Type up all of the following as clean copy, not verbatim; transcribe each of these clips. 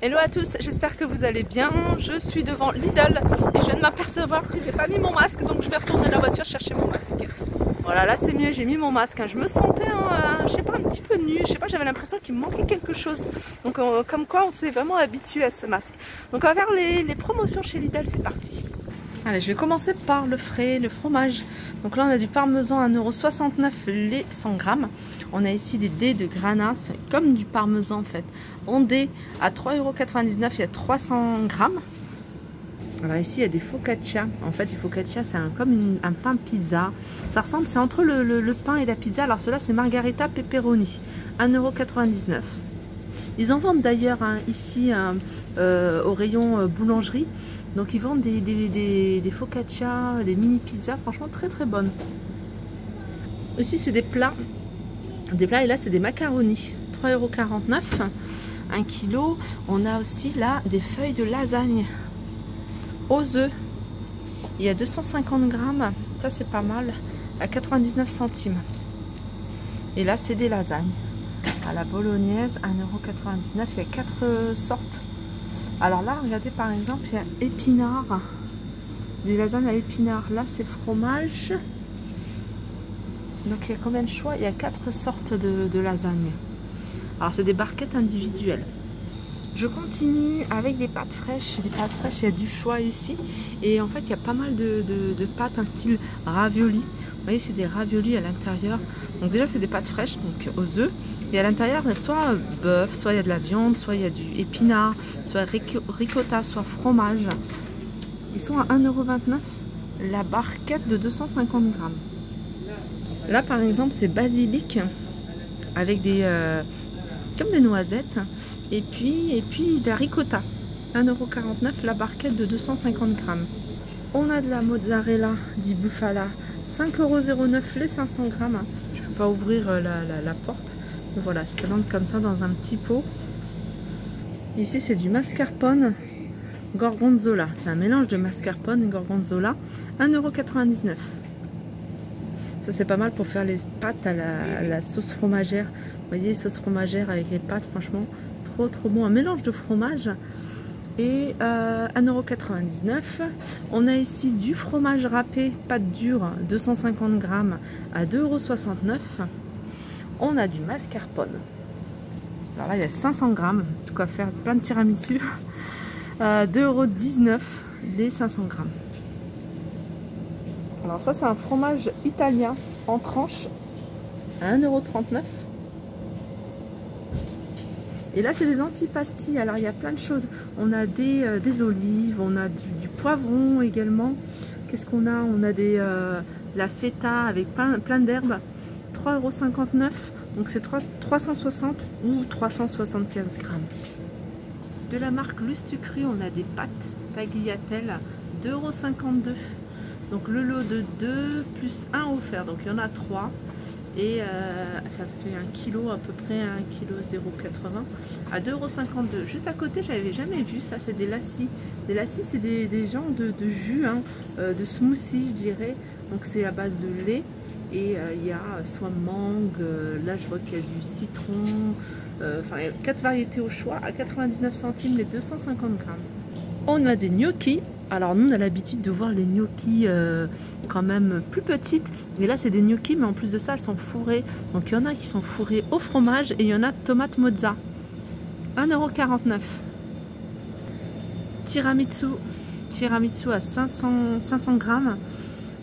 Hello à tous, j'espère que vous allez bien. Je suis devant Lidl et je viens de m'apercevoir que j'ai pas mis mon masque, donc je vais retourner la voiture chercher mon masque. Voilà, là c'est mieux, j'ai mis mon masque. Je me sentais, je sais pas, un petit peu nue, je sais pas, j'avais l'impression qu'il me manquait quelque chose. Donc comme quoi on s'est vraiment habitué à ce masque. Donc on va faire les promotions chez Lidl, c'est parti. Allez, je vais commencer par le frais, le fromage. Donc là on a du parmesan à 1,69 € les 100 grammes. On a ici des dés de grana, c'est comme du parmesan en fait. En dés à 3,99 €, il y a 300 grammes. Alors ici il y a des focaccia. En fait les focaccia c'est comme un pain pizza. Ça ressemble, c'est entre le pain et la pizza. Alors cela c'est margarita pepperoni, 1,99 €. Ils en vendent d'ailleurs ici au rayon boulangerie. Donc ils vendent des focaccia, des mini pizzas, franchement très très bonnes. Aussi c'est des plats et là c'est des macaronis, 3,49 €, 1 kg. On a aussi là des feuilles de lasagne aux œufs. Il y a 250 grammes, ça c'est pas mal, à 99 centimes. Et là c'est des lasagnes à la bolognaise, 1,99 €. Il y a 4 sortes. Alors là regardez par exemple, il y a épinards, des lasagnes à épinards. Là c'est fromage. Donc il y a combien de choix? Il y a 4 sortes de lasagnes. Alors c'est des barquettes individuelles. Je continue avec les pâtes fraîches. Les pâtes fraîches, il y a du choix ici. Et en fait, il y a pas mal de pâtes, un style ravioli. Vous voyez, c'est des raviolis à l'intérieur. Donc déjà, c'est des pâtes fraîches, donc aux œufs. Et à l'intérieur, soit bœuf, soit il y a de la viande, soit il y a du épinard, soit ricotta, soit fromage. Ils sont à 1,29 € la barquette de 250 grammes. Là, par exemple, c'est basilic avec comme des noisettes. Et puis de la ricotta, 1,49 € la barquette de 250 grammes. On a de la mozzarella di bufala, 5,09 € les 500 grammes. Je ne peux pas ouvrir la porte. Mais voilà, se présente comme ça dans un petit pot. Ici, c'est du mascarpone gorgonzola. C'est un mélange de mascarpone et gorgonzola, 1,99 €. Ça, c'est pas mal pour faire les pâtes à la sauce fromagère. Vous voyez, sauce fromagère avec les pâtes, franchement, trop bon. Un mélange de fromage. Et 1,99 €. On a ici du fromage râpé, pâte dure, 250 grammes à 2,69 €. On a du mascarpone. Alors là, il y a 500 grammes. De quoi faire plein de tiramisu. 2,19 € les 500 grammes. Alors ça, c'est un fromage italien en tranches à 1,39 €. Et là, c'est des antipastilles. Alors, il y a plein de choses. On a des olives, on a du poivron également. Qu'est-ce qu'on a? On a la feta avec plein d'herbes. 3,59 €. Donc, c'est 360 ou 375 grammes. De la marque Lustucru, on a des pâtes tagliatelle, 2,52 €. Donc, le lot de 2 plus 1 offert. Donc, il y en a 3. Et ça fait 1 kg, à peu près 1,080 kg à 2,52 €. Juste à côté, j'avais jamais vu ça, c'est des lassis. Des lassis, c'est des genres de jus, de smoothie, je dirais. Donc c'est à base de lait. Et il y a soit mangue, là je vois qu'il y a du citron. Enfin, il y a 4 variétés au choix, à 99 centimes les 250 grammes. On a des gnocchis. Alors nous on a l'habitude de voir les gnocchis quand même plus petites. Et là c'est des gnocchis mais en plus de ça elles sont fourrées. Donc il y en a qui sont fourrées au fromage et il y en a tomate mozza. 1,49 €. Tiramisu à 500 grammes.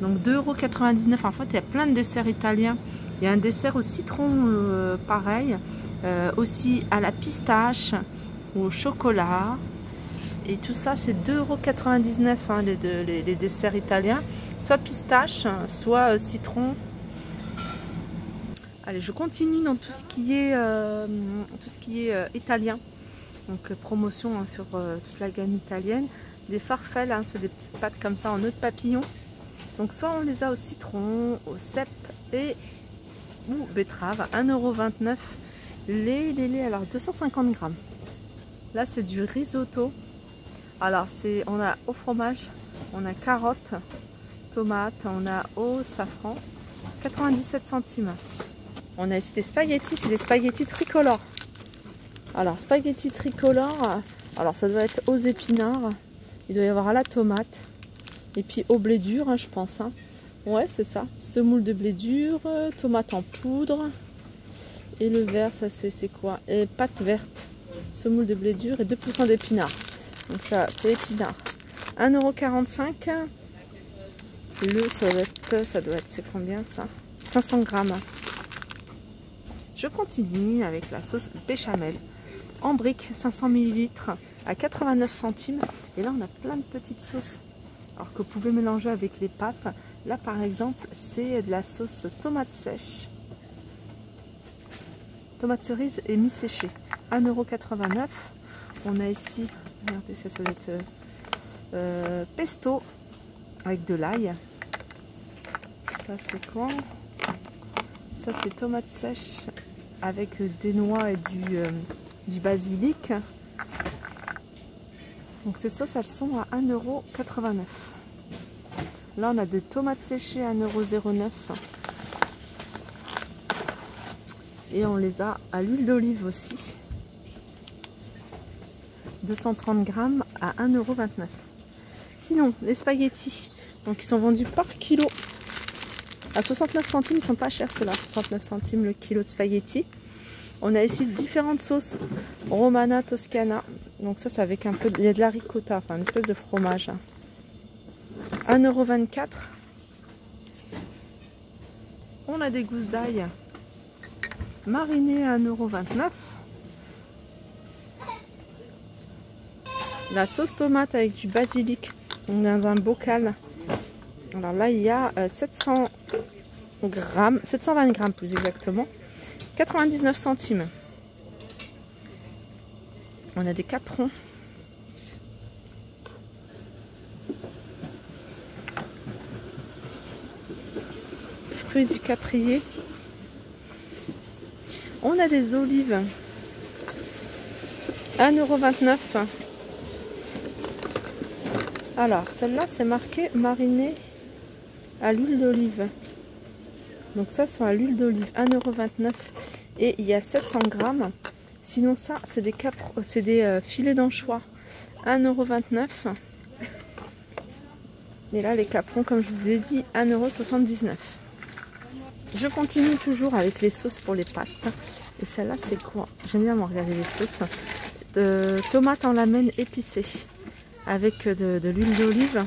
Donc 2,99 €. En fait il y a plein de desserts italiens. Il y a un dessert au citron pareil. Aussi à la pistache, au chocolat. Et tout ça, c'est 2,99 € les desserts italiens. Soit pistache, soit citron. Allez, je continue dans tout ce qui est italien. Donc promotion sur toute la gamme italienne. Des farfelles, c'est des petites pâtes comme ça en nœud de papillon. Donc soit on les a au citron, au cèpe ou betterave. 1,29 €. Alors 250 grammes. Là, c'est du risotto. Alors on a au fromage, on a carottes, tomates, on a au safran, 97 centimes. On a ici des spaghettis, c'est des spaghettis tricolores. Alors, spaghetti tricolore. Alors, ça doit être aux épinards. Il doit y avoir à la tomate. Et puis au blé dur, hein, je pense. Hein. Ouais, c'est ça. Semoule de blé dur, tomate en poudre. Et le vert, ça c'est quoi? Et pâte verte. Semoule de blé dur et 2% d'épinards. Donc ça, c'est épinards. 1,45 €. Ça doit être, c'est combien ça? 500 grammes. Je continue avec la sauce béchamel en brique, 500 ml à 89 centimes. Et là, on a plein de petites sauces. Alors que vous pouvez mélanger avec les pâtes. Là, par exemple, c'est de la sauce tomate sèche. Tomate cerise et mi-séchée. 1,89 €. On a ici, regardez, ça doit être pesto avec de l'ail. Ça, c'est quoi? Ça, c'est tomate sèche avec des noix et du basilic. Donc ces sauces, elles sont à 1,89 €. Là, on a des tomates séchées à 1,09 €. Et on les a à l'huile d'olive aussi. 230 grammes à 1,29 €. Sinon, les spaghettis, donc ils sont vendus par kilo. À 69 centimes, ils sont pas chers ceux-là. 69 centimes le kilo de spaghettis. On a ici différentes sauces. Romana, Toscana. Donc ça, c'est avec un peu... Il y a de la ricotta, enfin une espèce de fromage. 1,24 €. On a des gousses d'ail marinées à 1,29 €. La sauce tomate avec du basilic. On est dans un bocal. Alors là, il y a 700 grammes, 720 grammes plus exactement. 99 centimes. On a des caprons. Fruits du caprier. On a des olives. 1,29 €. Alors, celle-là, c'est marqué marinée à l'huile d'olive. Donc ça, c'est à l'huile d'olive. 1,29 €. Et il y a 700 grammes. Sinon, ça, c'est des filets d'anchois. 1,29 €. Et là, les caprons, comme je vous ai dit, 1,79 €. Je continue toujours avec les sauces pour les pâtes. Et celle-là, c'est quoi? J'aime bien regarder les sauces. De tomates en lamelles épicées avec de l'huile d'olive.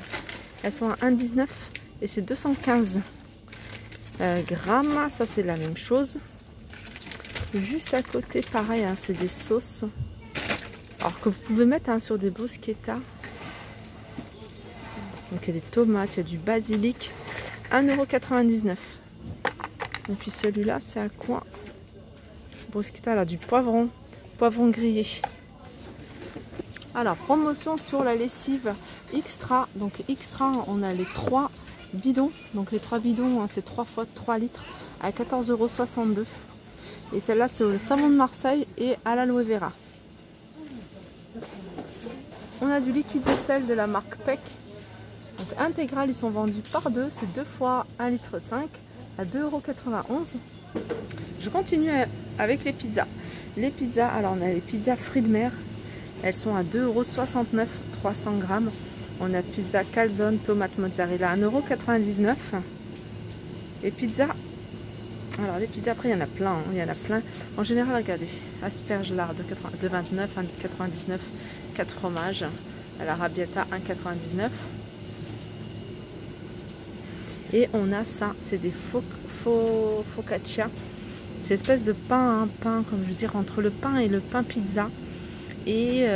Elles sont à 1,19 € et c'est 215 grammes. Ça, c'est la même chose. Juste à côté, pareil, hein, c'est des sauces. Alors que vous pouvez mettre hein, sur des bruschettas. Donc il y a des tomates, il y a du basilic. 1,99 €. Et puis celui-là, c'est à quoi? Bruschetta, là, du poivron grillé. Alors, promotion sur la lessive extra. Donc extra, on a les 3 bidons. Donc les 3 bidons, hein, c'est 3 fois 3 litres à 14,62 €. Et celle-là, c'est au savon de Marseille et à l'aloe vera. On a du liquide vaisselle de la marque Peck. Donc intégral, ils sont vendus par 2. C'est 2 fois 1,5 litre à 2,91 €. Je continue avec les pizzas. Les pizzas, alors on a les pizzas fruits de mer. Elles sont à 2,69 €, 300 grammes. On a pizza calzone, tomate mozzarella, 1,99 €. Et pizza, alors les pizzas, après il y en a plein. Hein, il y en a plein. En général, regardez, asperges lard de 29, 1,99 €, 4 fromages. À l'arrabbiata, 1,99 €. Et on a ça, c'est des focaccia. C'est une espèce de pain, hein, pain, comme je veux dire, entre le pain et le pain pizza. Et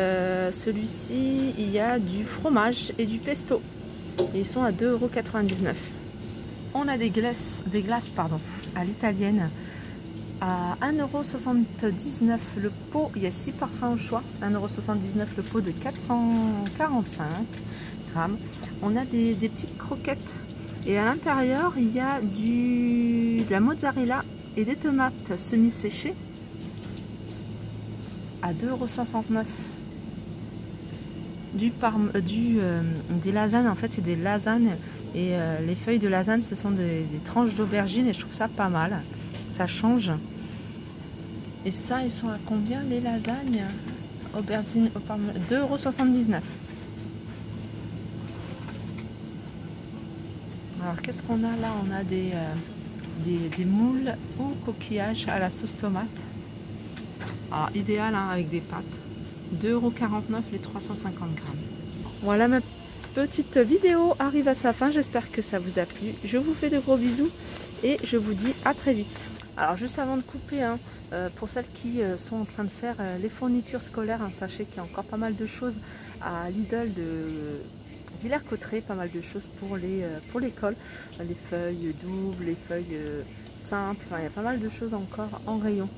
celui-ci, il y a du fromage et du pesto. Et ils sont à 2,99 €. On a des glaces à l'italienne à 1,79 € le pot. Il y a 6 parfums au choix. 1,79 € le pot de 445 grammes. On a des petites croquettes. Et à l'intérieur, il y a de la mozzarella et des tomates semi-séchées à 2,69 €. Des lasagnes, en fait, c'est des lasagnes. Et les feuilles de lasagne, ce sont des tranches d'aubergine. Et je trouve ça pas mal. Ça change. Et ça, ils sont à combien les lasagnes? Aubergine au parmesan, 2,79 €. Alors qu'est-ce qu'on a là? On a des moules ou coquillages à la sauce tomate. Alors idéal hein, avec des pâtes. 2,49 € les 350 grammes. Voilà, ma petite vidéo arrive à sa fin. J'espère que ça vous a plu. Je vous fais de gros bisous et je vous dis à très vite. Alors juste avant de couper, hein, pour celles qui sont en train de faire les fournitures scolaires, hein, sachez qu'il y a encore pas mal de choses à Lidl de Villers-Cotterêts, pas mal de choses pour l'école, les feuilles doubles, les feuilles simples, enfin, il y a pas mal de choses encore en rayon.